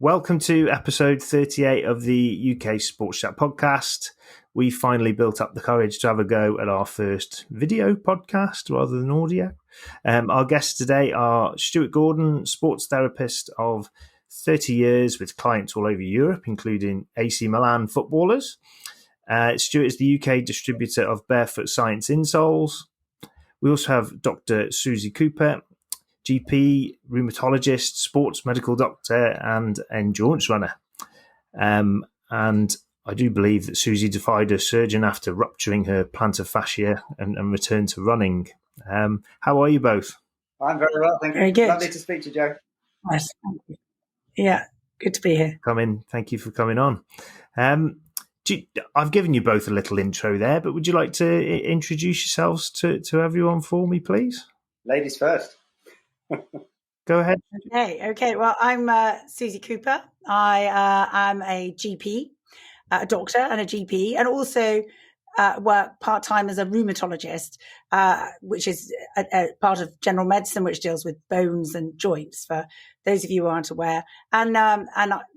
Welcome to episode 38 of the UK Sports Chat podcast. We finally built up the courage to have a go at our first video podcast rather than audio. Our guests today are Stuart Gordon, sports therapist of 30 years with clients all over Europe, including AC Milan footballers. Stuart is the UK distributor of Barefoot Science Insoles. We also have Dr Susie Cooper, GP, rheumatologist, sports medical doctor, and endurance runner. And I do believe that Susie defied her surgeon after rupturing her plantar fascia and returned to running. How are you both? I'm very well, thank you. Very good. Lovely to speak to you, Joe. Nice. Thank you. Yeah, good to be here. Thank you for coming on. I've given you both a little intro there, but would you like to introduce yourselves to everyone for me, please? Ladies first. Go ahead. Okay. Well, I'm Susie Cooper. I am a GP, a doctor and a GP, and also work part-time as a rheumatologist, which is a part of general medicine, which deals with bones and joints, for those of you who aren't aware. And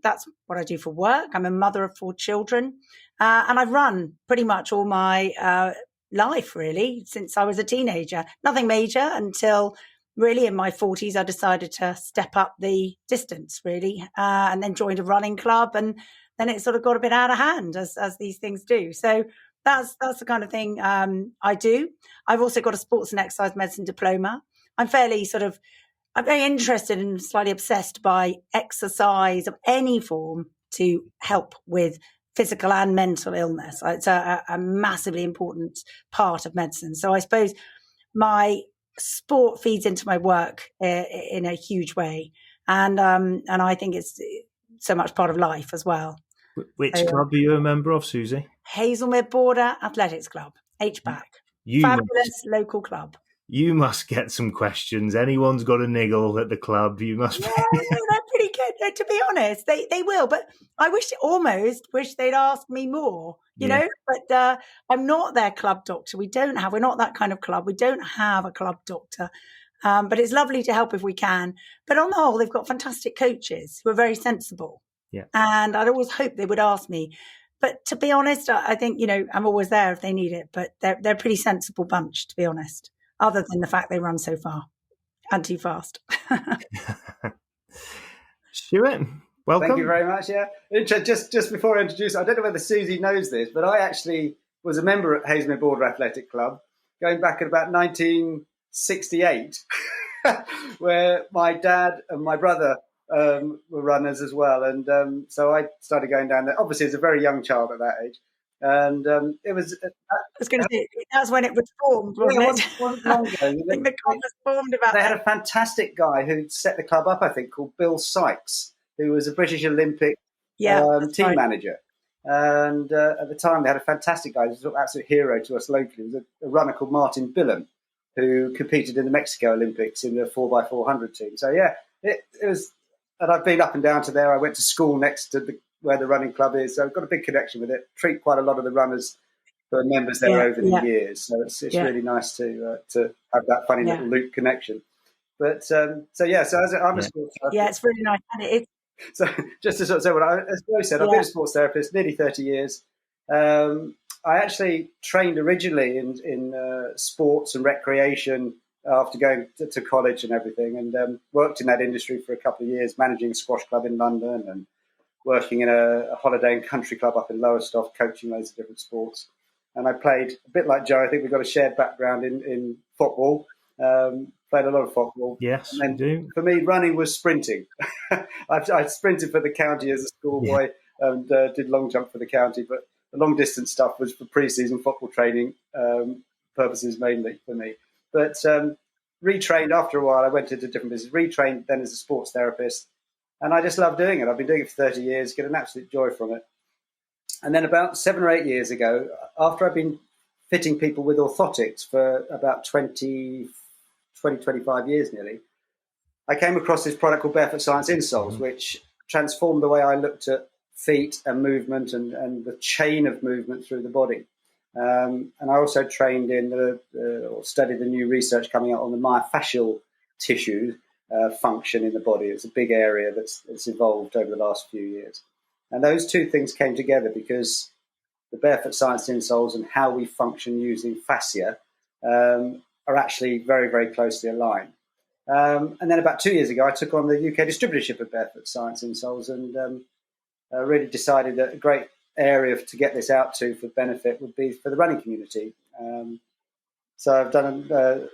that's what I do for work. I'm a mother of 4 children, and I've run pretty much all my life, really, since I was a teenager. Nothing major until really in my 40s, I decided to step up the distance, really, and then joined a running club. And then it sort of got a bit out of hand, as these things do. So that's the kind of thing I do. I've also got a sports and exercise medicine diploma. I'm very interested and slightly obsessed by exercise of any form to help with physical and mental illness. It's a massively important part of medicine. So I suppose my sport feeds into my work in a huge way, and I think it's so much part of life as well. Which club are you a member of, Susie? Haslemere Border Athletics Club, HBAC. Fabulous local club. You must get some questions. Anyone's got a niggle at the club. You must. Yeah, they're pretty good. To be honest, they will. But I almost wish they'd ask me more. You know. But I'm not their club doctor. We're not that kind of club. We don't have a club doctor. But it's lovely to help if we can. But on the whole, they've got fantastic coaches who are very sensible. Yeah. And I'd always hope they would ask me. But to be honest, I think I'm always there if they need it. But they're a pretty sensible bunch, to be honest. Other than the fact they run so far and too fast. Stuart, welcome. Thank you very much. Yeah. Just before I introduce, I don't know whether Susie knows this, but I actually was a member at Haslemere Border Athletic Club going back at about 1968, where my dad and my brother were runners as well. And so I started going down there, obviously as a very young child at that age. And it was. I was going to say that's when it was formed, wasn't it? It wasn't long ago. I think the club was formed about. They had a fantastic guy who set the club up, I think, called Bill Sykes, who was a British Olympic team manager. And at the time, they had a fantastic guy. He was an absolute hero to us locally. He was a runner called Martin Billen, who competed in the Mexico Olympics in the 4x400 team. So yeah, it was. And I've been up and down to there. I went to school next to where the running club is, so I've got a big connection with it. Treat quite a lot of the runners who are members there over the years, so it's really nice to have that funny little loop connection. But I'm a sports therapist. Yeah, it's really nice. And so just to sort of say as Joe said, I've been a sports therapist nearly 30 years. I actually trained originally in sports and recreation after going to college and everything, and worked in that industry for a couple of years, managing a squash club in London and working in a holiday and country club up in Lowestoft, coaching loads of different sports. And I played, a bit like Joe, I think we've got a shared background in football. Played a lot of football. Yes, and we do. For me, running was sprinting. I sprinted for the county as a schoolboy and did long jump for the county, but the long distance stuff was for pre-season football training purposes mainly for me. But retrained after a while. I went into different business, retrained then as a sports therapist. And I just love doing it. I've been doing it for 30 years, get an absolute joy from it. And then about 7 or 8 years ago, after I've been fitting people with orthotics for about 25 years nearly, I came across this product called Barefoot Science Insoles, which transformed the way I looked at feet and movement and the chain of movement through the body. And I also trained in or studied the new research coming out on the myofascial tissues, function in the body. It's a big area that's evolved over the last few years. And those two things came together because the barefoot science insoles and how we function using fascia are actually very, very closely aligned. And then about 2 years ago, I took on the UK distributorship of barefoot science insoles and really decided that a great area to get this out to for benefit would be for the running community. So I've done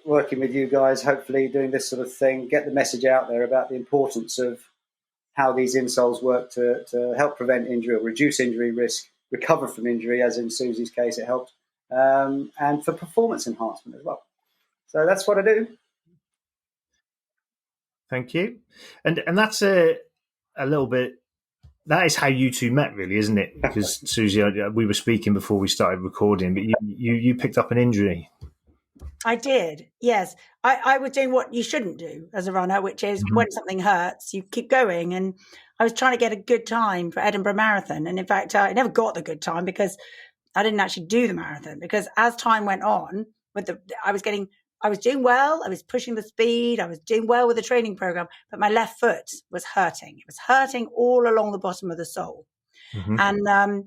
working with you guys, hopefully doing this sort of thing, get the message out there about the importance of how these insoles work to help prevent injury or reduce injury risk, recover from injury, as in Susie's case it helped, and for performance enhancement as well. So that's what I do. Thank you. And that's a little bit, that is how you two met, really, isn't it? Because Susie, we were speaking before we started recording, but you picked up an injury. I did, yes. I was doing what you shouldn't do as a runner, which is when something hurts, you keep going. And I was trying to get a good time for Edinburgh Marathon. And in fact, I never got the good time because I didn't actually do the marathon. Because as time went on, I was doing well. I was pushing the speed. I was doing well with the training program, but my left foot was hurting. It was hurting all along the bottom of the sole. And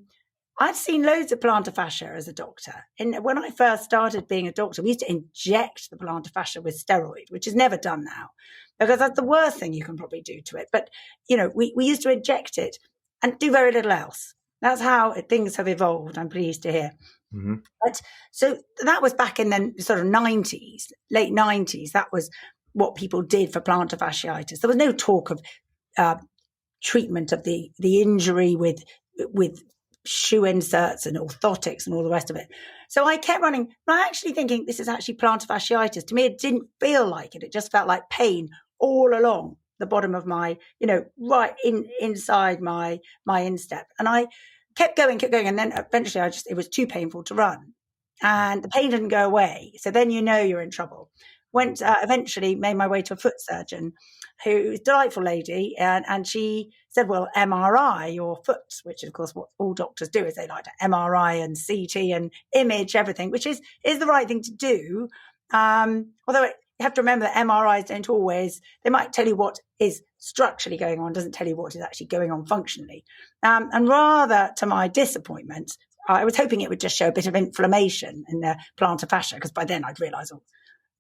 I'd seen loads of plantar fascia as a doctor. And when I first started being a doctor, we used to inject the plantar fascia with steroid, which is never done now, because that's the worst thing you can probably do to it. But, we used to inject it and do very little else. That's how things have evolved, I'm pleased to hear. But so that was back in the sort of 90s, late 90s. That was what people did for plantar fasciitis. There was no talk of treatment of the injury with shoe inserts and orthotics and all the rest of it. So I kept running, not actually thinking this is actually plantar fasciitis. To me, it didn't feel like it. It just felt like pain all along the bottom of my, right inside my instep. And I kept going. And then eventually it was too painful to run. And the pain didn't go away. So then you're in trouble. Eventually made my way to a foot surgeon who's a delightful lady. And she said, well, MRI your foot, which of course what all doctors do is they like to MRI and CT and image everything, which is the right thing to do. Although you have to remember that MRIs don't always, they might tell you what is structurally going on, doesn't tell you what is actually going on functionally. And rather to my disappointment, I was hoping it would just show a bit of inflammation in the plantar fascia, because by then I'd realised a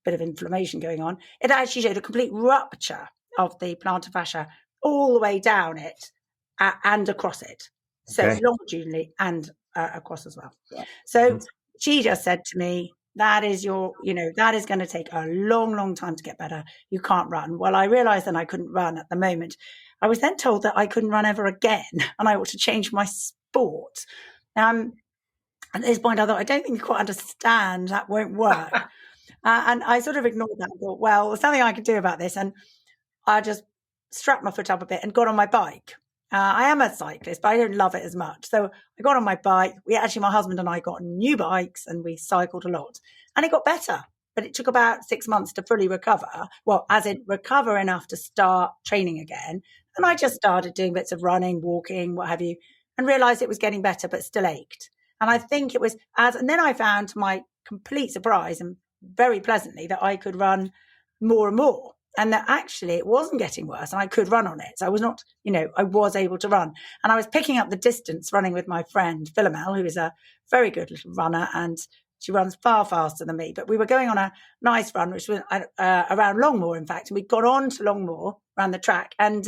bit of inflammation going on. It actually showed a complete rupture of the plantar fascia all the way down it and across it. So longitudinally and across as well. Yeah. So she just said to me, that is that is going to take a long, long time to get better. You can't run. Well, I realised then I couldn't run at the moment. I was then told that I couldn't run ever again and I ought to change my sport. At this point, I thought, I don't think you quite understand. That won't work. And I sort of ignored that and thought, well, there's something I could do about this. And I just strapped my foot up a bit and got on my bike. I am a cyclist, but I don't love it as much. So I got on my bike. My husband and I got new bikes and we cycled a lot. And it got better. But it took about 6 months to fully recover. Well, as in recover enough to start training again. And I just started doing bits of running, walking, what have you, and realised it was getting better, but still ached. And I think it was and then I found, to my complete surprise and very pleasantly, that I could run more and more, and that actually it wasn't getting worse and I could run on it. So I was not, I was able to run, and I was picking up the distance running with my friend Philomel, who is a very good little runner, and she runs far faster than me. But we were going on a nice run, which was around Longmoor, in fact, and we got on to Longmoor around the track and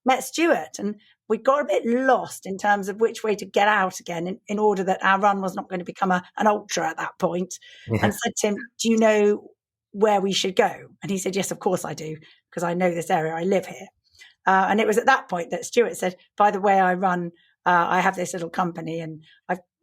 met Stewart, and we got a bit lost in terms of which way to get out again in order that our run was not going to become an ultra at that point. And said to him, do you know where we should go? And he said, yes, of course I do, because I know this area, I live here. And it was at that point that Stewart said, by the way, I run, I have this little company and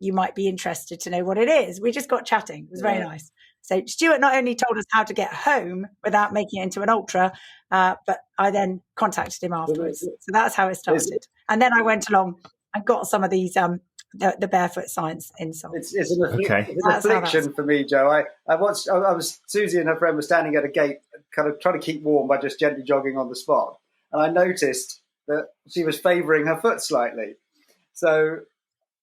you might be interested to know what it is. We just got chatting. It was very nice. So Stewart not only told us how to get home without making it into an ultra, but I then contacted him afterwards. So that's how it started. And then I went along and got some of these, the barefoot science insoles. It's an affliction for me, Joe. Susie and her friend were standing at a gate, kind of trying to keep warm by just gently jogging on the spot. And I noticed that she was favouring her foot slightly. So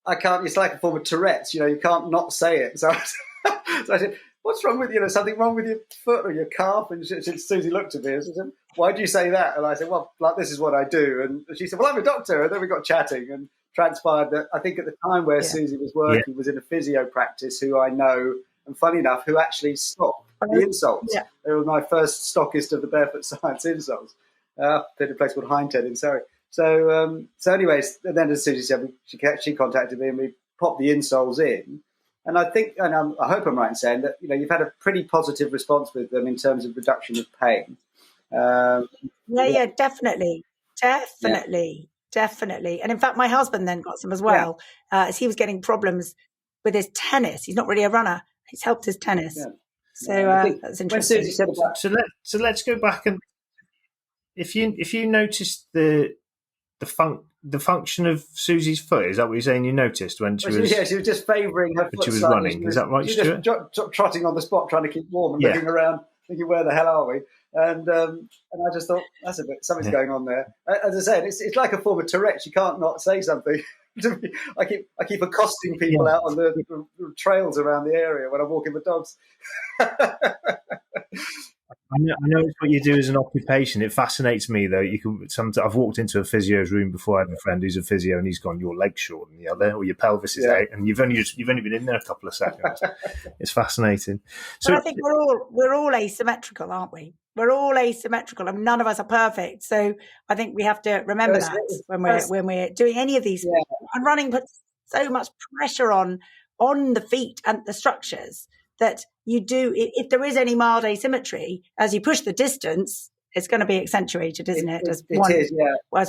it's like a form of Tourette's, you can't not say it. So I said, what's wrong with you? Something wrong with your foot or your calf? And Susie looked at me and said, why do you say that? And I said, well, like, this is what I do. And she said, well, I'm a doctor. And then we got chatting and transpired that I think at the time where Susie was working was in a physio practice who I know, and funny enough, who actually stocked the Insoles. Yeah. They were my first stockist of the Barefoot Science Insoles. In a place called Hindhead in Surrey. So anyways, and then as Susie said, she contacted me and we popped the insoles in. And I think, and I hope I'm right in saying that, you've had a pretty positive response with them in terms of reduction of pain. Definitely. And in fact, my husband then got some as well, as he was getting problems with his tennis. He's not really a runner. He's helped his tennis. Yeah. So that's interesting. When Susie said about, so let's go back, and if you noticed the function of Susie's foot, is that what you're saying you noticed when she was? Yeah, she was just favouring her foot. She was running. Is that right, Stuart? She was just trotting on the spot, trying to keep warm and looking around, thinking, "Where the hell are we?" And I just thought that's something's going on there. As I said, it's like a form of Tourette's. You can't not say something. I keep accosting people out on the trails around the area when I'm walking the dogs. I know it's what you do as an occupation. It fascinates me, though. I've walked into a physio's room before. I have a friend who's a physio, and he's gone, "Your leg's short than the other, or your pelvis is out," and you've only been in there a couple of seconds. It's fascinating. So but I think we're all asymmetrical, aren't we? We're all asymmetrical, and none of us are perfect. So I think we have to remember that when we're doing any of these sports. And running puts so much pressure on the feet and the structures that you do. If there is any mild asymmetry, as you push the distance, it's going to be accentuated, isn't it? As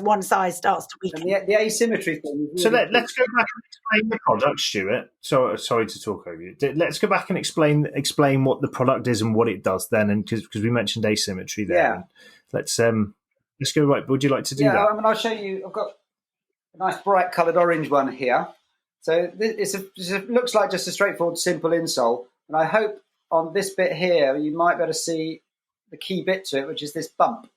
one size starts to weaken. And the asymmetry thing. So let's go back and explain the product, Stuart. Sorry to talk over you. Let's go back and explain what the product is and what it does then, and because we mentioned asymmetry there. Yeah. Let's go right. Would you like to do that? Yeah, I'll show you. I've got a nice bright coloured orange one here. So it looks like just a straightforward, simple insole. And I hope on this bit here, you might be able to see the key bit to it, which is this bump.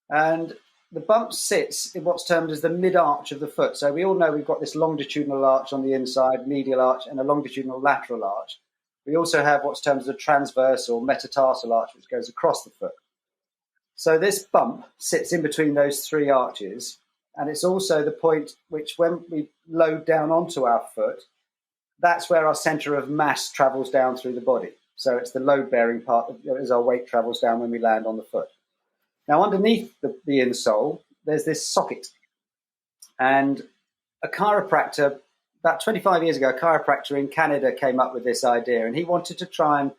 And the bump sits in what's termed as the mid-arch of the foot. So we all know we've got this longitudinal arch on the inside, medial arch, and a longitudinal lateral arch. We also have what's termed as a transverse or metatarsal arch, which goes across the foot. So this bump sits in between those three arches. And it's also the point which, when we load down onto our foot, that's where our centre of mass travels down through the body. So it's the load-bearing part as our weight travels down when we land on the foot. Now, underneath the insole, there's this socket. And a chiropractor, about 25 years ago, a chiropractor in Canada came up with this idea. And he wanted to try and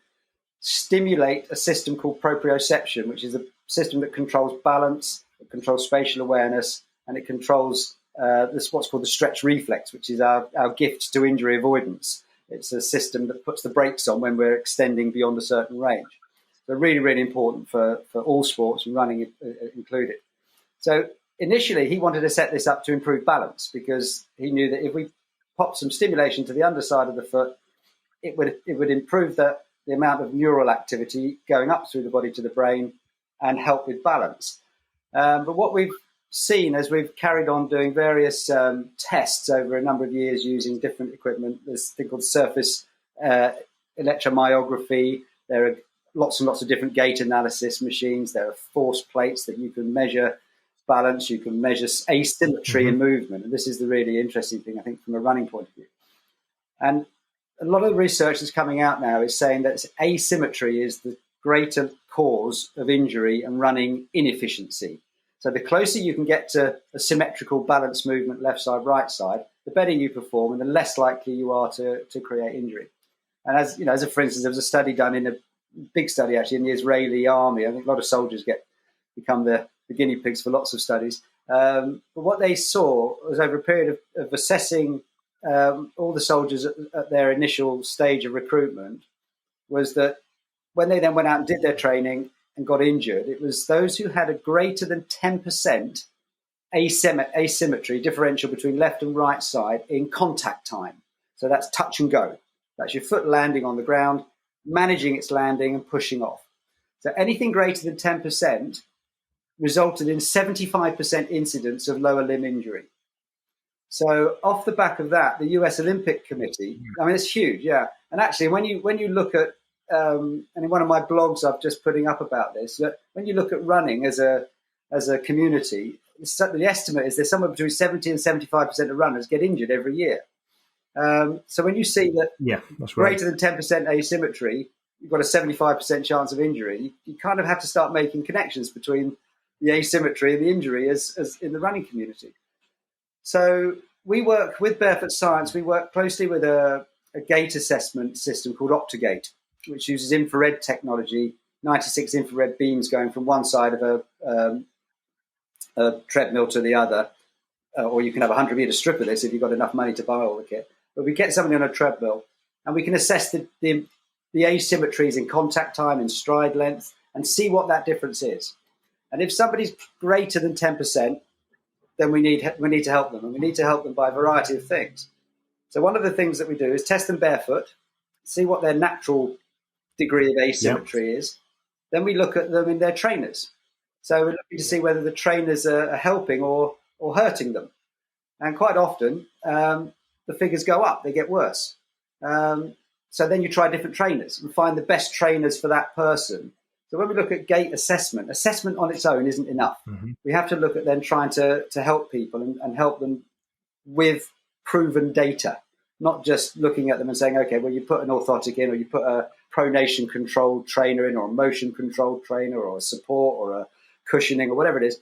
stimulate a system called proprioception, which is a system that controls balance, it controls spatial awareness, and it controls what's called the stretch reflex, which is our gift to injury avoidance. It's a system that puts the brakes on when we're extending beyond a certain range. So really, really important for all sports, and running included. So initially, he wanted to set this up to improve balance, because he knew that if we popped some stimulation to the underside of the foot, it would improve the amount of neural activity going up through the body to the brain and help with balance. But what we've seen as we've carried on doing various tests over a number of years using different equipment, there's a thing called surface electromyography. There are lots and lots of different gait analysis machines. There are force plates that you can measure balance. You can measure asymmetry in movement. And this is the really interesting thing, I think, from a running point of view. And a lot of the research that's coming out now is saying that asymmetry is the greater cause of injury and running inefficiency. So the closer you can get to a symmetrical balance movement, left side, right side, the better you perform and the less likely you are to create injury. And as you know, for instance, there was a study done in a big study actually in the Israeli army. I think a lot of soldiers become the guinea pigs for lots of studies. But what they saw was over a period of assessing all the soldiers at their initial stage of recruitment, was that when they then went out and did their training and got injured, it was those who had a greater than 10% asymmetry differential between left and right side in contact time. So that's touch and go. That's your foot landing on the ground, managing its landing and pushing off. So anything greater than 10% resulted in 75% incidence of lower limb injury. So off the back of that, the US Olympic Committee, I mean, it's huge, yeah. And actually, when you look at and in one of my blogs I've just putting up about this, that when you look at running as a community, the estimate is there's somewhere between 70 and 75% of runners get injured every year. So when you see that that's right, greater than 10% asymmetry, you've got a 75% chance of injury, you kind of have to start making connections between the asymmetry and the injury as in the running community. So we work with Barefoot Science, we work closely with a gait assessment system called Gait, which uses infrared technology, 96 infrared beams going from one side of a treadmill to the other, or you can have a 100-meter strip of this if you've got enough money to buy all the kit. But we get somebody on a treadmill, and we can assess the asymmetries in contact time, in stride length, and see what that difference is. And if somebody's greater than 10%, then we need to help them, and we need to help them by a variety of things. So one of the things that we do is test them barefoot, see what their natural degree of asymmetry is. Then we look at them in their trainers. So we're looking to see whether the trainers are helping or hurting them. And quite often, the figures go up, they get worse. So then you try different trainers and find the best trainers for that person. So when we look at gait assessment on its own isn't enough. Mm-hmm. We have to look at then trying to help people and help them with proven data, not just looking at them and saying, okay, well, you put an orthotic in, or you put a pronation controlled trainer in, or a motion controlled trainer, or a support, or a cushioning, or whatever it is.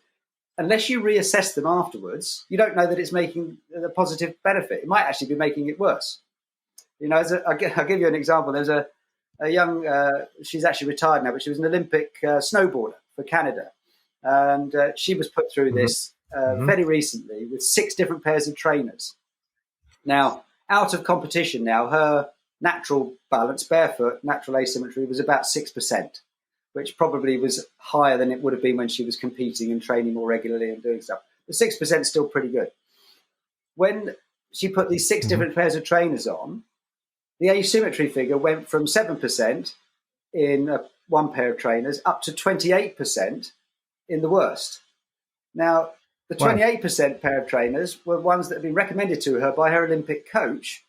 Unless you reassess them afterwards, you don't know that it's making a positive benefit. It might actually be making it worse. You know, I'll give you an example. There's a young, she's actually retired now, but she was an Olympic snowboarder for Canada. And she was put through this very recently with 6 different pairs of trainers. Now, out of competition now, her natural balance, barefoot, natural asymmetry was about 6%, which probably was higher than it would have been when she was competing and training more regularly and doing stuff. But 6% is still pretty good. When she put these 6 different pairs of trainers on, the asymmetry figure went from 7% in one pair of trainers up to 28% in the worst. Now, the 28% pair of trainers were ones that had been recommended to her by her Olympic coach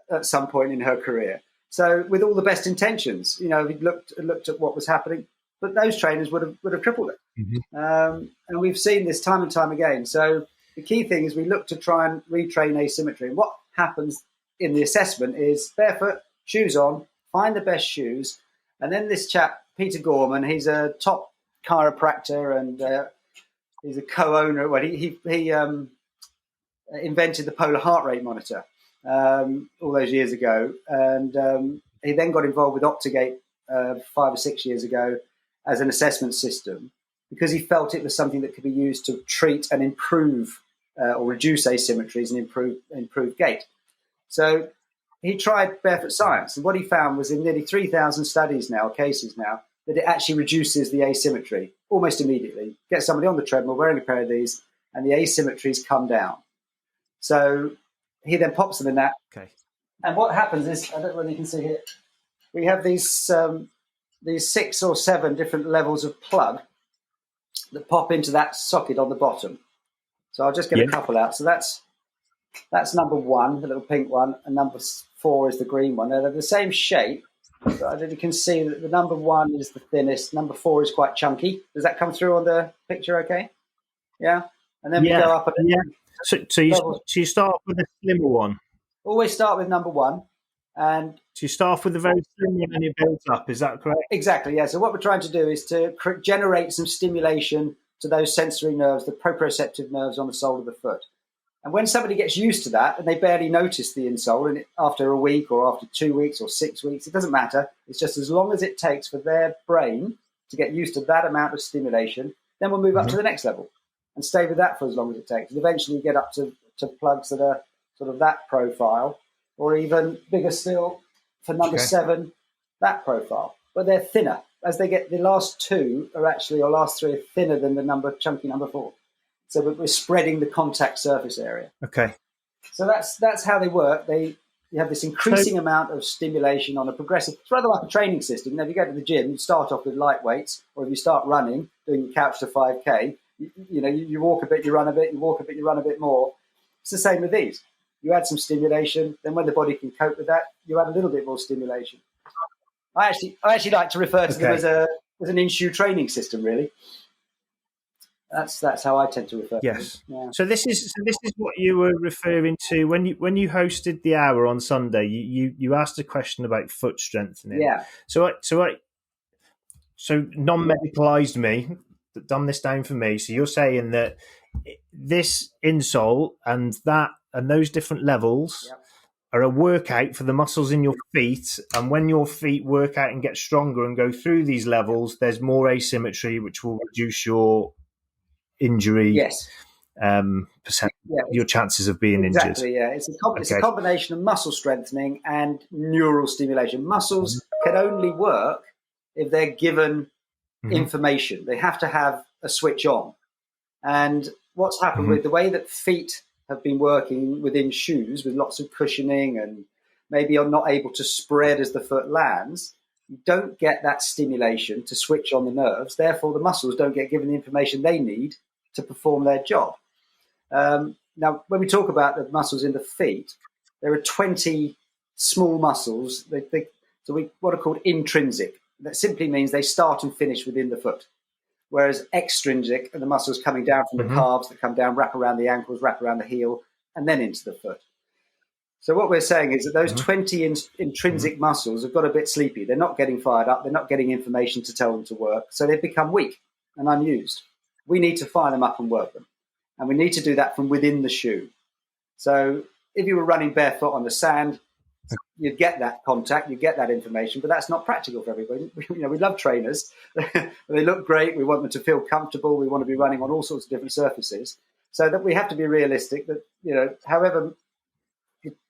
at some point in her career. So with all the best intentions, you know, we looked at what was happening, but those trainers would have tripled it. Mm-hmm. And we've seen this time and time again. So the key thing is we look to try and retrain asymmetry. And what happens in the assessment is barefoot, shoes on, find the best shoes. And then this chap, Peter Gorman, he's a top chiropractor and he's a co-owner. Well, he invented the polar heart rate monitor all those years ago. And he then got involved with Optigate 5 or 6 years ago as an assessment system because he felt it was something that could be used to treat and improve or reduce asymmetries and improve gait. So he tried Barefoot Science, and what he found was in nearly 3,000 cases now, that it actually reduces the asymmetry almost immediately. Get somebody on the treadmill wearing a pair of these, and the asymmetries come down. So he then pops them in that. Okay. And what happens is, I don't know whether you can see here, we have these 6 or 7 different levels of plug that pop into that socket on the bottom. So I'll just get a couple out. So that's number 1, the little pink one, and number 4 is the green one. Now, they're the same shape, but you can see that the number 1 is the thinnest. Number 4 is quite chunky. Does that come through on the picture okay? Yeah? And then we go up. So you start off with the slimmer one? Always start with number 1. And so you start off with the very slim one and you build up, is that correct? Exactly, yeah. So what we're trying to do is to generate some stimulation to those sensory nerves, the proprioceptive nerves on the sole of the foot. And when somebody gets used to that and they barely notice the insole, and after a week or after 2 weeks or 6 weeks, it doesn't matter. It's just as long as it takes for their brain to get used to that amount of stimulation, then we'll move up to the next level and stay with that for as long as it takes. And eventually you get up to plugs that are sort of that profile, or even bigger still for number 7, that profile. But they're thinner. As they get, the last 2 are actually, or last 3 are thinner than the chunky number 4. So we're spreading the contact surface area. Okay. So that's how they work. You have this increasing amount of stimulation on a progressive. It's rather like a training system. Now, if you go to the gym, you start off with light weights, or if you start running, doing your couch to 5K, you walk a bit, you run a bit, you walk a bit, you run a bit more. It's the same with these. You add some stimulation, then when the body can cope with that, you add a little bit more stimulation. I actually like to refer to them as an in-shoe training system. Really, that's how I tend to refer. Yes. to them. Yeah. So this is what you were referring to when you hosted the hour on Sunday. You asked a question about foot strengthening. Yeah. So non-medicalized me, dumb this down for me. So you're saying that this insole and those different levels. Yep. Are a workout for the muscles in your feet, and when your feet work out and get stronger and go through these levels, there's more asymmetry, which will reduce your injury percent, your chances of being injured. Exactly, yeah. It's a combination of muscle strengthening and neural stimulation. Muscles can only work if they're given information. They have to have a switch on. And what's happened with the way that feet have been working within shoes with lots of cushioning and maybe are not able to spread as the foot lands, you don't get that stimulation to switch on the nerves. Therefore, the muscles don't get given the information they need to perform their job. Now, when we talk about the muscles in the feet, there are 20 small muscles. What are called intrinsic. That simply means they start and finish within the foot. Whereas extrinsic are the muscles coming down from the calves that come down, wrap around the ankles, wrap around the heel, and then into the foot. So what we're saying is that those 20 intrinsic muscles have got a bit sleepy. They're not getting fired up. They're not getting information to tell them to work. So they've become weak and unused. We need to fire them up and work them. And we need to do that from within the shoe. So if you were running barefoot on the sand, you'd get that contact, you'd get that information, but that's not practical for everybody. We love trainers. They look great. We want them to feel comfortable. We want to be running on all sorts of different surfaces. So that we have to be realistic that, however,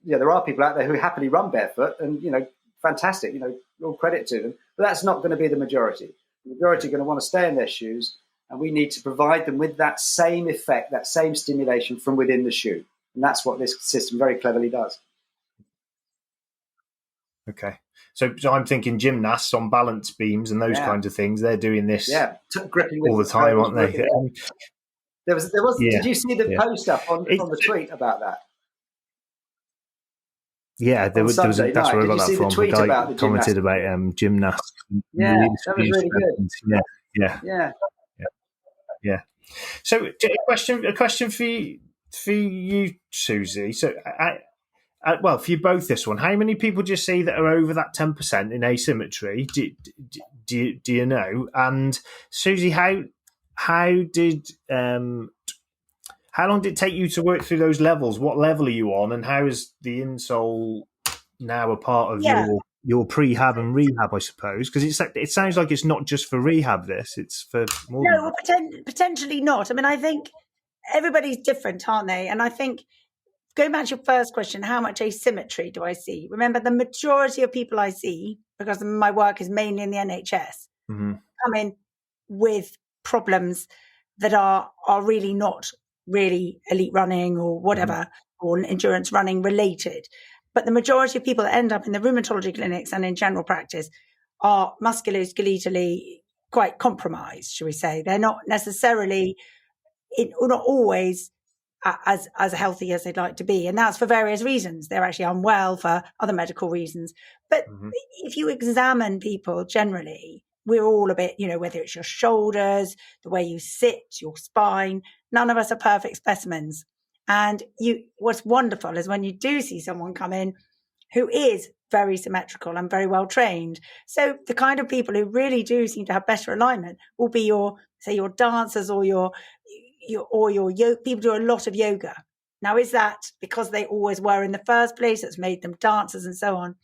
there are people out there who happily run barefoot and, fantastic, all credit to them, but that's not going to be the majority. The majority are going to want to stay in their shoes, and we need to provide them with that same effect, that same stimulation from within the shoe. And that's what this system very cleverly does. Okay. So I'm thinking gymnasts on balance beams and those kinds of things, they're doing this gripping all the time, aren't they? There was. Did you see the post up on the tweet about that? Yeah, that's where I got that from. The guy commented about gymnasts. Yeah, that was really good. Yeah. So a question for you, Susie. So for you both, this one. How many people do you see that are over that 10% in asymmetry? Do you know? And Susie, how long did it take you to work through those levels? What level are you on, and how is the insole now a part of your prehab and rehab? I suppose because it sounds like it's not just for rehab. It's for more. No, potentially not. I mean, I think everybody's different, aren't they? And I think, going back to your first question, how much asymmetry do I see? Remember, the majority of people I see, because my work is mainly in the NHS, come in with problems that are really not really elite running or whatever, or endurance running related. But the majority of people that end up in the rheumatology clinics and in general practice are musculoskeletal quite compromised, shall we say. They're not necessarily, not always as healthy as they'd like to be. And that's for various reasons. They're actually unwell for other medical reasons. But if you examine people generally, we're all a bit, whether it's your shoulders, the way you sit, your spine, none of us are perfect specimens. And what's wonderful is when you do see someone come in who is very symmetrical and very well trained. So the kind of people who really do seem to have better alignment will be your dancers or your people do a lot of yoga. Now, is that because they always were in the first place that's made them dancers and so on?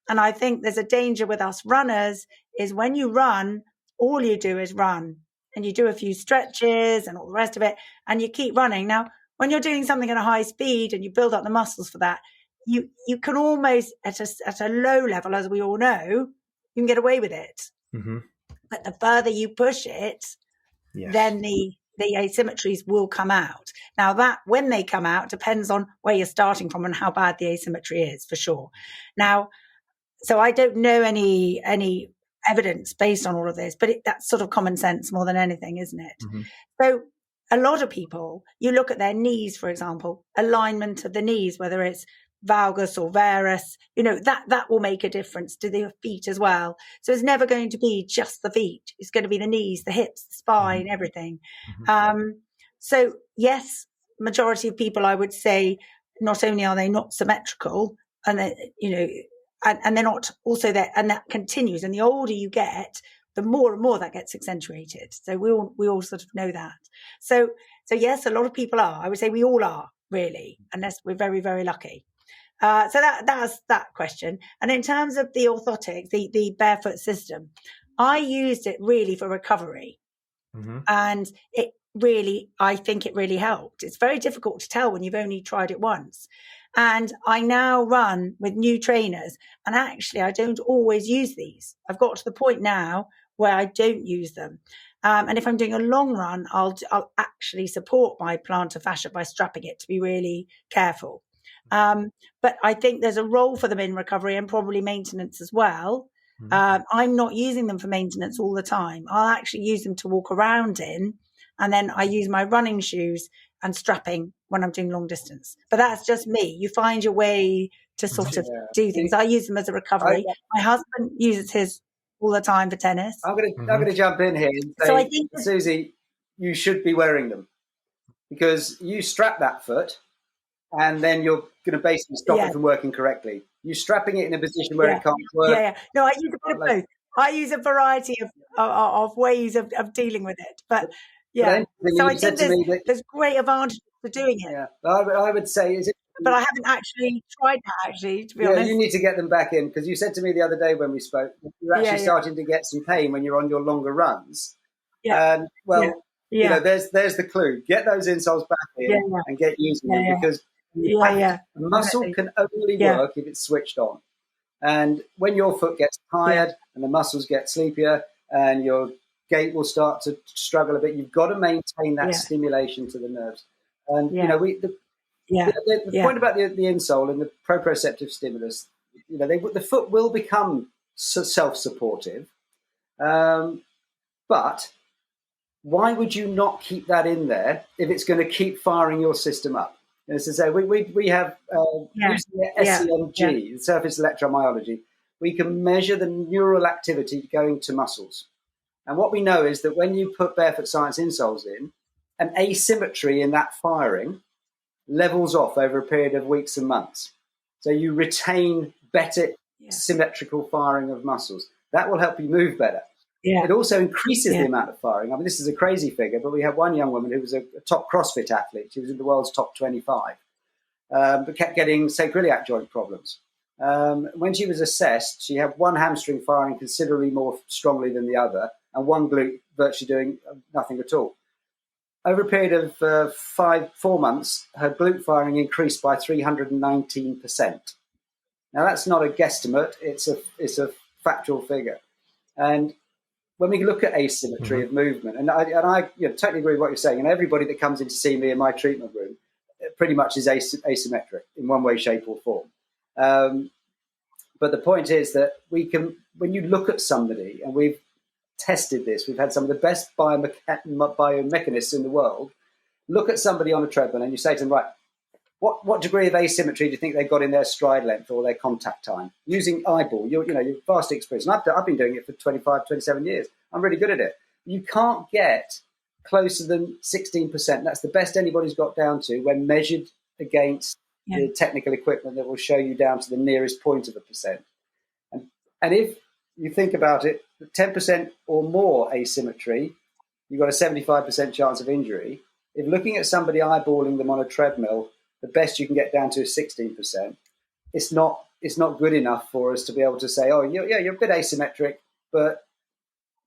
And I think there's a danger with us runners is when you run, all you do is run and you do a few stretches and all the rest of it and you keep running. Now, when you're doing something at a high speed and you build up the muscles for that, you can almost at a low level, as we all know, you can get away with it. But the further you push it, then the asymmetries will come out. Now that when they come out depends on where you're starting from and how bad the asymmetry is, for sure. Now, so I don't know any evidence based on all of this, but that's sort of common sense more than anything, isn't it? So a lot of people, you look at their knees, for example, alignment of the knees, whether it's valgus or varus, that will make a difference to the feet as well. So it's never going to be just the feet. It's going to be the knees, the hips, the spine, everything. So yes, majority of people, I would say, not only are they not symmetrical, and and they're not also there, and that continues. And the older you get, the more and more that gets accentuated. So we all sort of know that. So yes, a lot of people are. I would say we all are, really, unless we're very, very lucky. So that's that question. And in terms of the orthotics, the Barefoot system, I used it really for recovery. And I think it really helped. It's very difficult to tell when you've only tried it once. And I now run with new trainers, and actually I don't always use these. I've got to the point now where I don't use them. And if I'm doing a long run, I'll actually support my plantar fascia by strapping it, to be really careful. But I think there's a role for them in recovery and probably maintenance as well. I'm not using them for maintenance all the time. I'll actually use them to walk around in, and then I use my running shoes and strapping when I'm doing long distance. But that's just me. You find your way to sort of do things. I use them as a recovery. My husband uses his all the time for tennis. I'm going to jump in here and say, so I think, Susie, you should be wearing them, because you strap that foot and then you're going to basically stop it from working correctly. You're strapping it in a position where it can't work. No, I use a bit of both. I use a variety of ways of dealing with it. But so I think there's great advantage to doing it. Yeah, I would say, but I haven't actually tried that, to be honest. You need to get them back in, because you said to me the other day when we spoke, you're actually starting to get some pain when you're on your longer runs. And there's the clue. Get those insoles back in and get using them, because the muscle can only work if it's switched on. And when your foot gets tired and the muscles get sleepier and your gait will start to struggle a bit, you've got to maintain that stimulation to the nerves. And the point about the insole and the proprioceptive stimulus, the foot will become self-supportive, but why would you not keep that in there if it's going to keep firing your system up? And as I say, we have using the SEMG, the surface electromyology, we can measure the neural activity going to muscles. And what we know is that when you put Barefoot Science insoles in, an asymmetry in that firing levels off over a period of weeks and months. So you retain better symmetrical firing of muscles. That will help you move better. It also increases the amount of firing. I mean, this is a crazy figure, but we had one young woman who was a top CrossFit athlete. She was in the world's top 25, but kept getting sacroiliac joint problems. When she was assessed, she had one hamstring firing considerably more strongly than the other, and one glute virtually doing nothing at all. Over a period of 4 months, her glute firing increased by 319%. Now, that's not a guesstimate; it's a factual figure. And when we look at asymmetry of movement, and I totally agree with what you're saying, and everybody that comes in to see me in my treatment room pretty much is asymmetric in one way, shape, or form. But the point is that we can, when you look at somebody, and we've tested this, we've had some of the best biomechanists in the world look at somebody on a treadmill, and you say to them, right, what degree of asymmetry do you think they've got in their stride length or their contact time? Using eyeball, you're vastly experienced. And I've been doing it for 25, 27 years. I'm really good at it. You can't get closer than 16%. That's the best anybody's got down to when measured against the technical equipment that will show you down to the nearest point of a percent. And if you think about it, 10% or more asymmetry, you've got a 75% chance of injury. If looking at somebody eyeballing them on a treadmill, the best you can get down to is 16%. It's not good enough for us to be able to say, oh, you're a bit asymmetric, but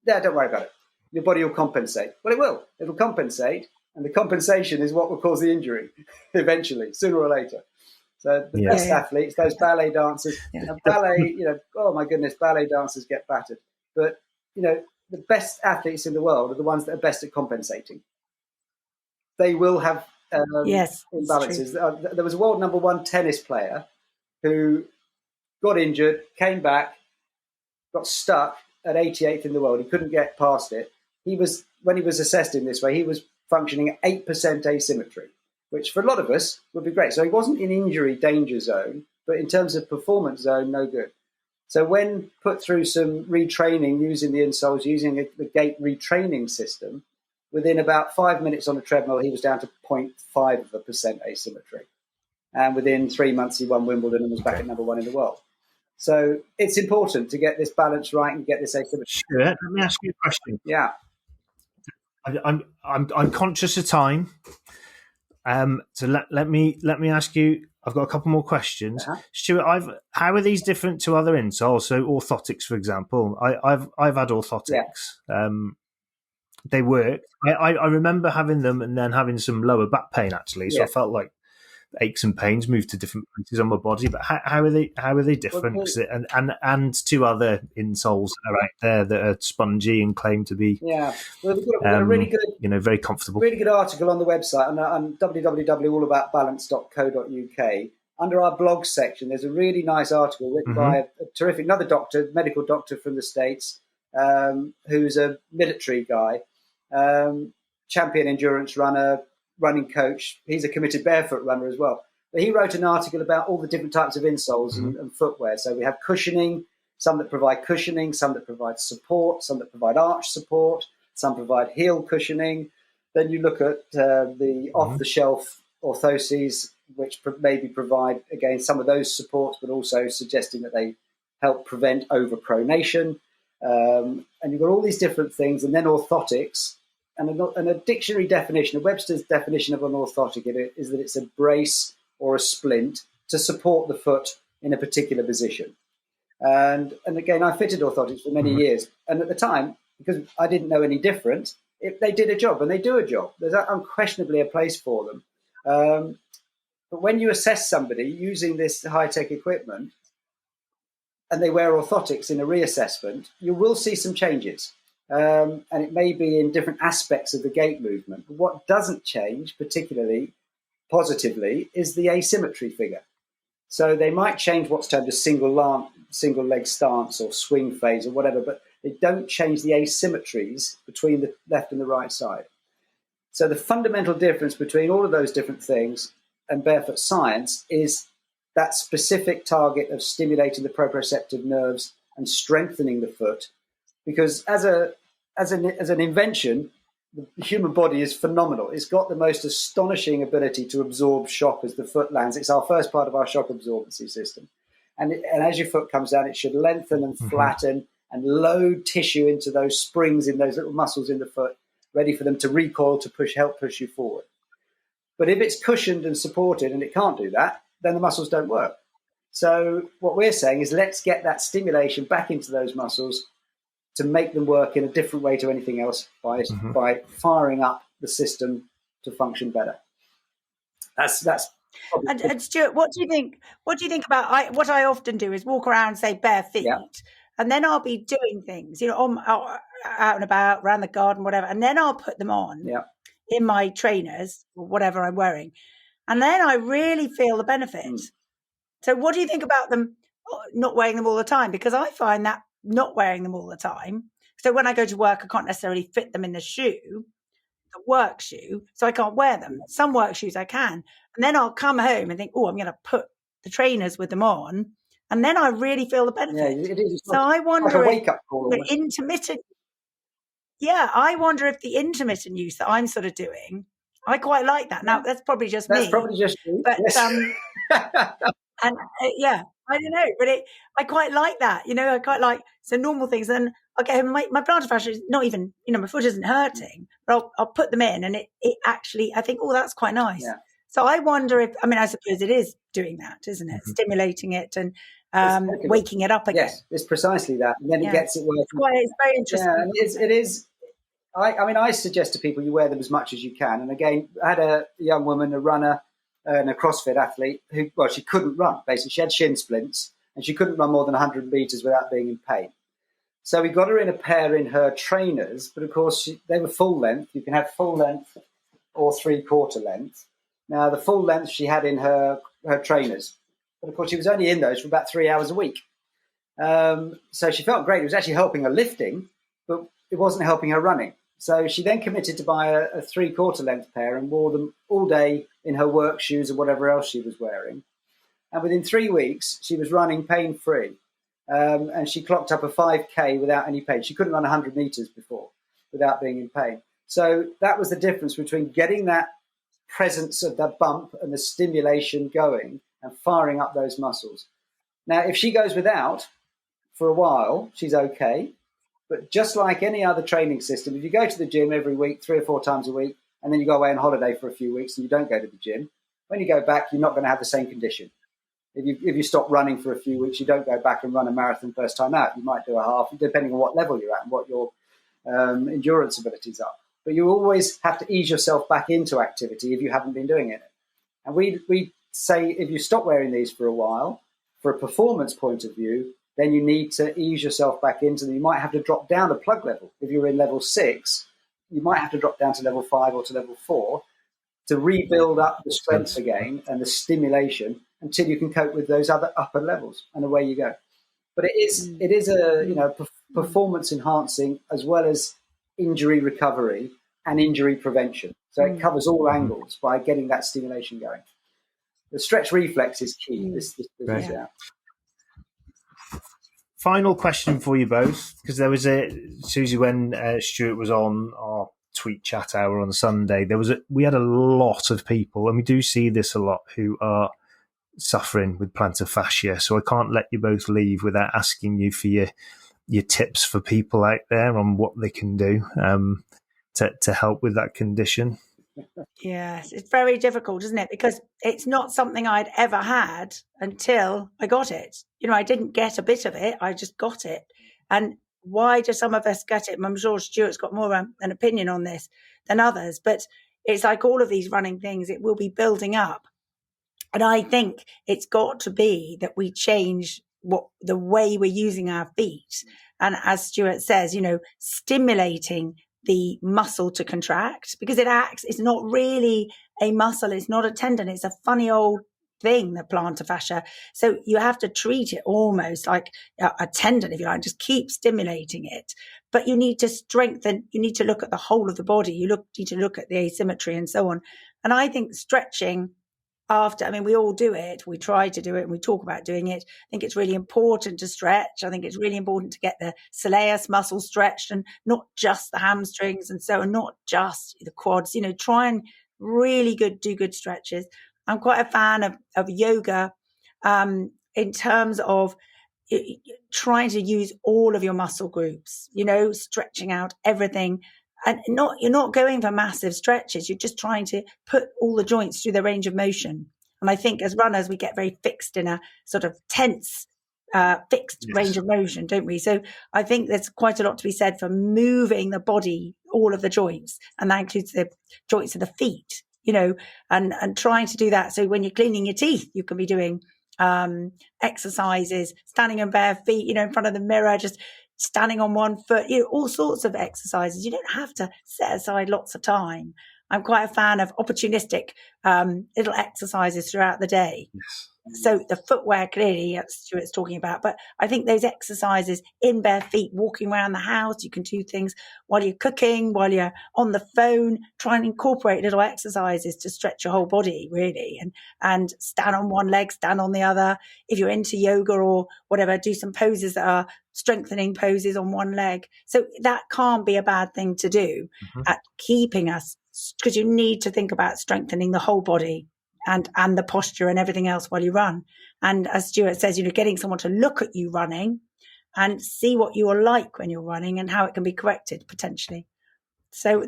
don't worry about it. Your body will compensate. Well, it will. It'll compensate, and the compensation is what will cause the injury eventually, sooner or later. So the best athletes, those ballet dancers, ballet, oh my goodness, ballet dancers get battered. But, the best athletes in the world are the ones that are best at compensating. They will have imbalances. There was a world number one tennis player who got injured, came back, got stuck at 88th in the world. He couldn't get past it. When he was assessed in this way, he was functioning at 8% asymmetry, which for a lot of us would be great. So he wasn't in injury danger zone, but in terms of performance zone, no good. So when put through some retraining using the insoles, using the Gait retraining system, within about 5 minutes on a treadmill, he was down to 0.5% asymmetry. And within 3 months, he won Wimbledon and was back at number one in the world. So it's important to get this balance right and get this asymmetry. Sure. Let me ask you a question. Yeah. I'm conscious of time. So let me ask you. I've got a couple more questions, Stuart. How are these different to other insoles? So orthotics, for example, I've had orthotics. Yeah. They work. I remember having them and then having some lower back pain actually. So I felt like aches and pains moved to different places on my body. But how are they different? Well, and two other insoles that are out there that are spongy and claim to be well, we've got a really good, very comfortable. Really good article on the website on www.allaboutbalance.co.uk. Under our blog section, there's a really nice article written by a terrific another doctor, medical doctor from the States, who's a military guy, champion endurance runner, running coach. He's a committed barefoot runner as well. But he wrote an article about all the different types of insoles and footwear. So we have cushioning, some that provide cushioning, some that provide support, some that provide arch support, some provide heel cushioning. Then you look at the off-the-shelf orthoses, which maybe provide, again, some of those supports, but also suggesting that they help prevent overpronation. And you've got all these different things. And then orthotics. And a dictionary definition, a Webster's definition of an orthotic is that it's a brace or a splint to support the foot in a particular position. And again, I fitted orthotics for many years. And at the time, because I didn't know any different, they did a job and they do a job. There's unquestionably a place for them. But when you assess somebody using this high-tech equipment and they wear orthotics in a reassessment, you will see some changes. And it may be in different aspects of the gait movement. But what doesn't change, particularly positively, is the asymmetry figure. So they might change what's termed a single leg stance or swing phase or whatever, but they don't change the asymmetries between the left and the right side. So the fundamental difference between all of those different things and barefoot science is that specific target of stimulating the proprioceptive nerves and strengthening the foot. Because as an invention, the human body is phenomenal. It's got the most astonishing ability to absorb shock as the foot lands. It's our first part of our shock absorbency system. And as your foot comes down, it should lengthen and flatten and load tissue into those springs in those little muscles in the foot, ready for them to recoil to help push you forward. But if it's cushioned and supported and it can't do that, then the muscles don't work. So what we're saying is let's get that stimulation back into those muscles to make them work in a different way to anything else by firing up the system to function better. That's. And Stuart, what do you think about? What I often do is walk around, say, bare feet, and then I'll be doing things, out and about, around the garden, whatever, and then I'll put them on in my trainers or whatever I'm wearing, and then I really feel the benefit. So, what do you think about them not wearing them all the time? Because I find that not wearing them all the time. So when I go to work, I can't necessarily fit them in the shoe, the work shoe, so I can't wear them. Some work shoes I can. And then I'll come home and think, oh, I'm going to put the trainers with them on. And then I really feel the benefit. Yeah, it is. So I wonder like a wake-up call. The intermittent. Yeah, I wonder if the intermittent use that I'm sort of doing, I quite like that. Now, that's probably just me. That's probably just you. But, yes. And I don't know, but I quite like that. I quite like some normal things. And okay, my plantar fascia is not even, my foot isn't hurting, but I'll put them in, and it actually, I think, that's quite nice. Yeah. So I wonder if, I suppose it is doing that, isn't it? Stimulating it and waking it up again. Yes, it's precisely that. And then it gets it working. It's very interesting. Yeah, and it is. I suggest to people you wear them as much as you can. And again, I had a young woman, a runner, and a CrossFit athlete who, she couldn't run. Basically, she had shin splints and she couldn't run more than 100 meters without being in pain. So we got her in a pair in her trainers, but of course they were full length. You can have full length or 3/4 length. Now the full length she had in her trainers, but of course she was only in those for about 3 hours a week. So she felt great. It was actually helping her lifting, but it wasn't helping her running. So she then committed to buy a 3/4 length pair and wore them all day, in her work shoes or whatever else she was wearing. And within 3 weeks, she was running pain-free. And she clocked up a 5K without any pain. She couldn't run 100 meters before without being in pain. So that was the difference between getting that presence of the bump and the stimulation going and firing up those muscles. Now, if she goes without for a while, she's okay. But just like any other training system, if you go to the gym every week, 3 or 4 times a week, and then you go away on holiday for a few weeks and you don't go to the gym, when you go back, you're not going to have the same condition. If you stop running for a few weeks, you don't go back and run a marathon first time out. You might do a half, depending on what level you're at and what your endurance abilities are. But you always have to ease yourself back into activity if you haven't been doing it. And we say if you stop wearing these for a while, for a performance point of view, then you need to ease yourself back into them. You might have to drop down a plug level. If you're in level 6, you might have to drop down to level 5 or to level 4 to rebuild up the strength again and the stimulation until you can cope with those other upper levels, and away you go. But it is a performance enhancing as well as injury recovery and injury prevention. So it covers all angles by getting that stimulation going. The stretch reflex is key. This right. Final question for you both, because there was Susie, when Stuart was on our tweet chat hour on Sunday, we had a lot of people, and we do see this a lot, who are suffering with plantar fascia. So I can't let you both leave without asking you for your tips for people out there on what they can do to help with that condition. Yes, it's very difficult, isn't it? Because it's not something I'd ever had until I got it. I didn't get a bit of it. I just got it. And why do some of us get it? I'm sure Stuart's got more an opinion on this than others. But it's like all of these running things, it will be building up. And I think it's got to be that we change the way we're using our feet. And as Stuart says, stimulating the muscle to contract, because it's not really a muscle, it's not a tendon, it's a funny old thing, the plantar fascia. So you have to treat it almost like a tendon, if you like, just keep stimulating it. But you need to strengthen, you need to look at the whole of the body, need to look at the asymmetry and so on. And I think stretching we all do it, we try to do it, and we talk about doing it. I think it's really important to stretch. I think it's really important to get the soleus muscle stretched, and not just the hamstrings and so on, not just the quads, try and really do good stretches. I'm quite a fan of yoga in terms of trying to use all of your muscle groups, stretching out everything. And you're not going for massive stretches. You're just trying to put all the joints through their range of motion. And I think as runners, we get very fixed in a sort of tense, fixed range of motion, don't we? So I think there's quite a lot to be said for moving the body, all of the joints, and that includes the joints of the feet, and trying to do that. So when you're cleaning your teeth, you can be doing exercises, standing on bare feet, in front of the mirror, just standing on one foot, all sorts of exercises. You don't have to set aside lots of time. I'm quite a fan of opportunistic little exercises throughout the day. Yes. So the footwear, clearly, Stuart's talking about, but I think those exercises in bare feet, walking around the house, you can do things while you're cooking, while you're on the phone, try and incorporate little exercises to stretch your whole body, really, and stand on one leg, stand on the other. If you're into yoga or whatever, do some poses that are strengthening poses on one leg. So that can't be a bad thing to do at keeping us, because you need to think about strengthening the whole body and the posture and everything else while you run. And as Stuart says, getting someone to look at you running and see what you are like when you're running and how it can be corrected potentially. So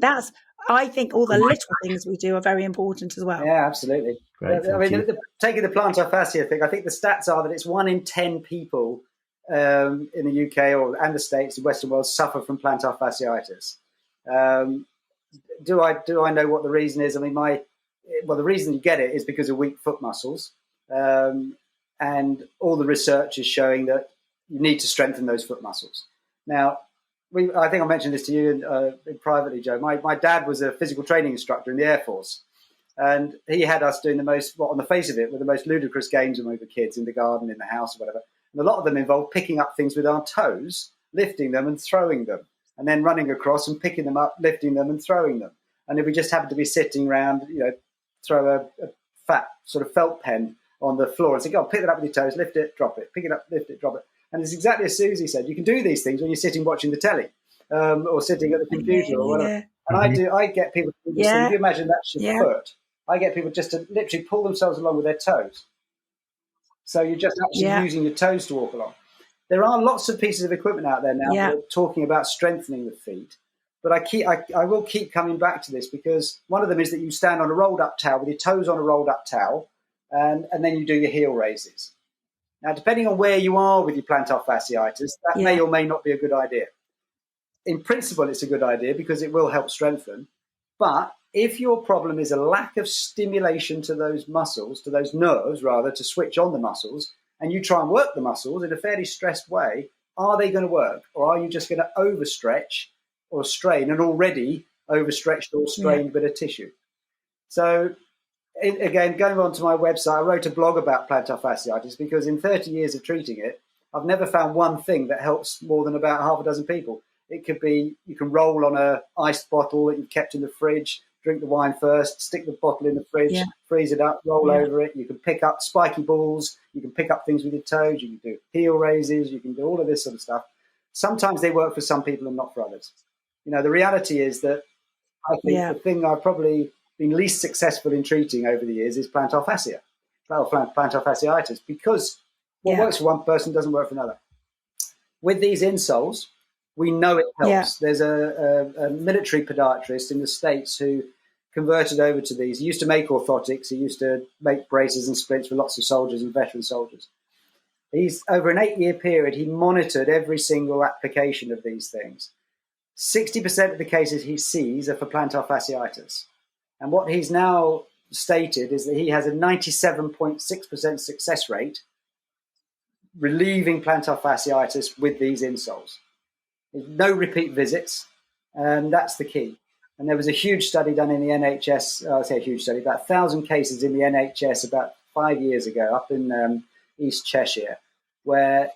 I think all the little things we do are very important as well. Yeah, absolutely. Great, taking the plantar fascia thing, I think the stats are that it's 1 in 10 people in the UK and the States, the Western world, suffer from plantar fasciitis. Do I know what the reason is? The reason you get it is because of weak foot muscles, and all the research is showing that you need to strengthen those foot muscles. Now, I think I mentioned this to you privately, Joe. My dad was a physical training instructor in the Air Force, and he had us doing on the face of it, were the most ludicrous games when we were kids, in the garden, in the house, or whatever. And a lot of them involved picking up things with our toes, lifting them and throwing them, and then running across and picking them up, lifting them and throwing them. And if we just happened to be sitting around, throw a fat sort of felt pen on the floor and say, go on, pick it up with your toes, lift it, drop it, pick it up, lift it, drop it. And it's exactly as Susie said, you can do these things when you're sitting watching the telly or sitting at the computer or whatever. And I get people to do this thing. If you imagine that's your foot, I get people just to literally pull themselves along with their toes. So you're just actually using your toes to walk along. There are lots of pieces of equipment out there now that are talking about strengthening the feet. But I will keep coming back to this, because one of them is that you stand on a rolled up towel with your toes on a rolled up towel, and then you do your heel raises. Now, depending on where you are with your plantar fasciitis, that may or may not be a good idea. In principle, it's a good idea because it will help strengthen. But if your problem is a lack of stimulation to those muscles, to those nerves, rather, to switch on the muscles, and you try and work the muscles in a fairly stressed way, are they going to work? Or are you just going to overstretch or strain an already overstretched or strained bit of tissue? So, again, going on to my website, I wrote a blog about plantar fasciitis because in 30 years of treating it, I've never found one thing that helps more than about half a dozen people. It could be you can roll on a iced bottle that you've kept in the fridge, drink the wine first, stick the bottle in the fridge, freeze it up, roll over it. You can pick up spiky balls. You can pick up things with your toes. You can do heel raises. You can do all of this sort of stuff. Sometimes they work for some people and not for others. You know, the reality is that I think the thing I've probably been least successful in treating over the years is plantar fascia, plantar fasciitis, because what works for one person doesn't work for another. With these insoles, we know it helps. There's a military podiatrist in the States who converted over to these. He used to make orthotics. He used to make braces and splints for lots of soldiers and veteran soldiers. He's over an 8-year period, he monitored every single application of these things. 60% of the cases he sees are for plantar fasciitis. And what he's now stated is that he has a 97.6% success rate relieving plantar fasciitis with these insoles. There's no repeat visits, and that's the key. And there was a huge study done in the NHS, I say a huge study, about 1,000 cases in the NHS about 5 years ago up in East Cheshire, where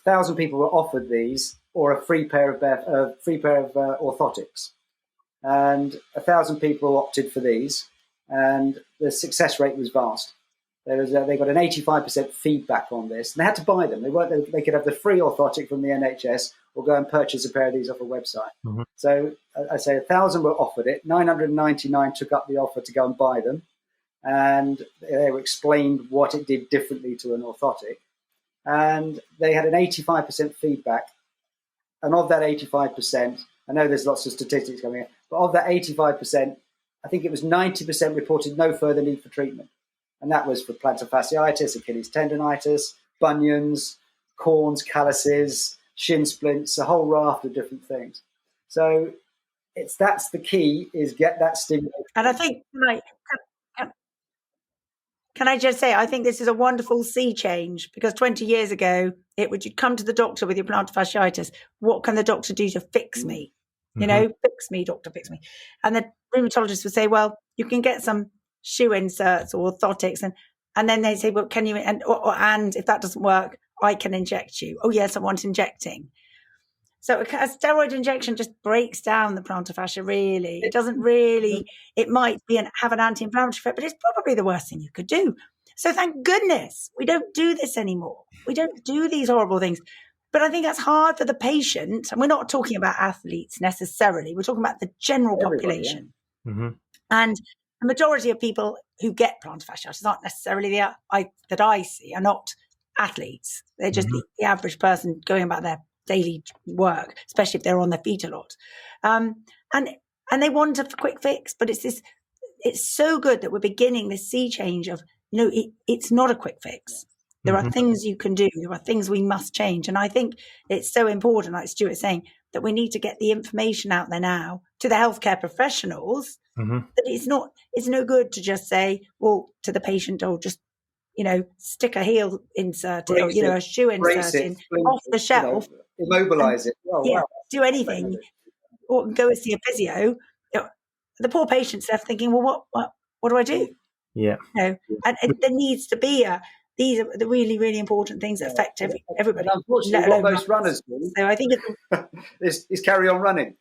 1,000 people were offered these or a free pair of orthotics. And 1,000 people opted for these, and the success rate was vast. They got an 85% feedback on this, and they had to buy them. They could have the free orthotic from the NHS or go and purchase a pair of these off a website. Mm-hmm. So I say 1,000 were offered it. 999 took up the offer to go and buy them, and they were explained what it did differently to an orthotic. And they had an 85% feedback. And of that 85%, I know there's lots of statistics coming in, but of that 85%, I think it was 90% reported no further need for treatment. And that was for plantar fasciitis, Achilles tendonitis, bunions, corns, calluses, shin splints, a whole raft of different things. So that's the key, is get that stimulation. And I think, can I just say, I think this is a wonderful sea change, because 20 years ago, you'd come to the doctor with your plantar fasciitis. What can the doctor do to fix me? Mm-hmm. You know, fix me, doctor, fix me. And the rheumatologist would say, well, you can get some shoe inserts or orthotics. And then they say, well, can you, and if that doesn't work, I can inject you. Oh, yes, I want injecting. So a steroid injection just breaks down the plantar fascia, really. It doesn't really, it might have an anti-inflammatory effect, but it's probably the worst thing you could do. So thank goodness we don't do this anymore. We don't do these horrible things. But I think that's hard for the patient. And we're not talking about athletes necessarily. We're talking about the general population. Yeah. Mm-hmm. And the majority of people who get plantar fasciitis aren't necessarily that I see are not athletes. They're just the average person going about their daily work, especially if they're on their feet a lot. And they want a quick fix, but it's so good that we're beginning this sea change of, it's not a quick fix. There are things you can do. There are things we must change. And I think it's so important, like Stuart was saying, that we need to get the information out there now to the healthcare professionals that it's no good to just say, well, to the patient, or just, stick a heel insert or, a shoe insert in off the shelf. Immobilize it. Oh, wow. Do anything, or go and see a physio. The poor patient's left thinking, well, what do I do? Yeah. And there needs to be these are the really, really important things that affect everybody. And unfortunately, what most runners do, so I think is carry on running.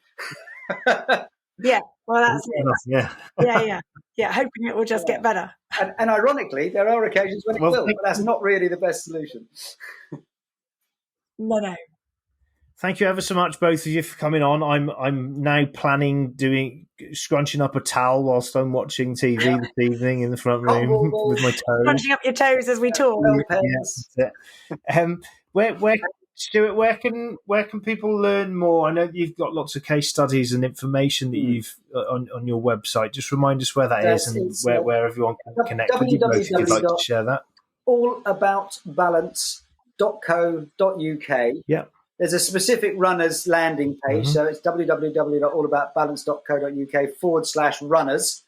Yeah, well, that's it. Yeah. Yeah. Hoping it will just get better. And ironically, there are occasions when it will, but that's not really the best solution. No. Thank you ever so much, both of you, for coming on. I'm now planning scrunching up a towel whilst I'm watching TV this evening in the front room with my toes. Scrunching up your toes as we talk. Stuart, where can people learn more? I know you've got lots of case studies and information that you've on your website. Just remind us where that is and where everyone can connect with you both if you'd like to share that. Allaboutbalance.co.uk. Yeah. There's a specific runners landing page, so it's www.allaboutbalance.co.uk /runners/.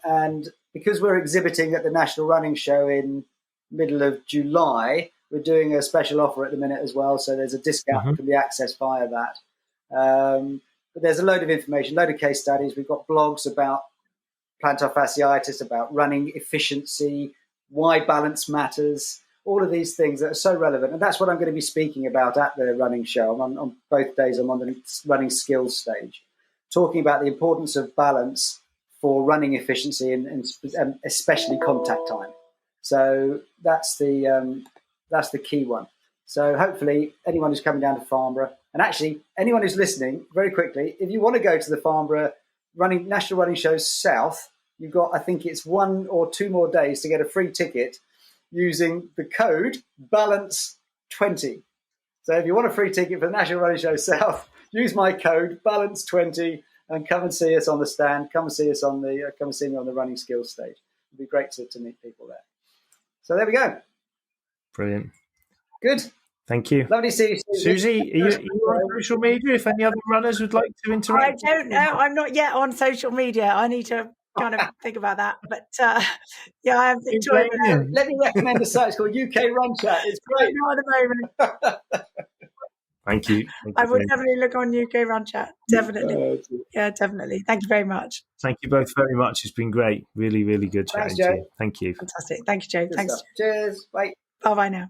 And because we're exhibiting at the National Running Show in middle of July, we're doing a special offer at the minute as well. So there's a discount that can be accessed via that. But there's a load of information, load of case studies. We've got blogs about plantar fasciitis, about running efficiency, why balance matters, all of these things that are so relevant. And that's what I'm going to be speaking about at the running show. On both days, I'm on the running skills stage, talking about the importance of balance for running efficiency and especially contact time. So that's the key one. So hopefully anyone who's coming down to Farnborough, and actually anyone who's listening, very quickly, if you want to go to the Farnborough National Running Show South, you've got, I think it's 1 or 2 more days to get a free ticket using the code BALANCE20. So if you want a free ticket for the National Running Show South, use my code BALANCE20 and come and see us on the stand. Come and see us come and see me on the running skills stage. It'd be great to meet people there. So there we go. Brilliant. Good. Thank you. Lovely to see you, Susie. Are you on social media if any other runners would like to interact? I don't know. I'm not yet on social media. I need to kind of think about that. But I am Victoria. Let me recommend a site. It's called UK Run Chat. It's great. Not at the moment. Thank you. I would definitely look on UK Run Chat. Definitely. Yeah, definitely. Thank you very much. Thank you both very much. It's been great. Really, really good chatting to you. Thank you. Fantastic. Thank you, Joe. Thanks. Cheers. Bye. Bye-bye now.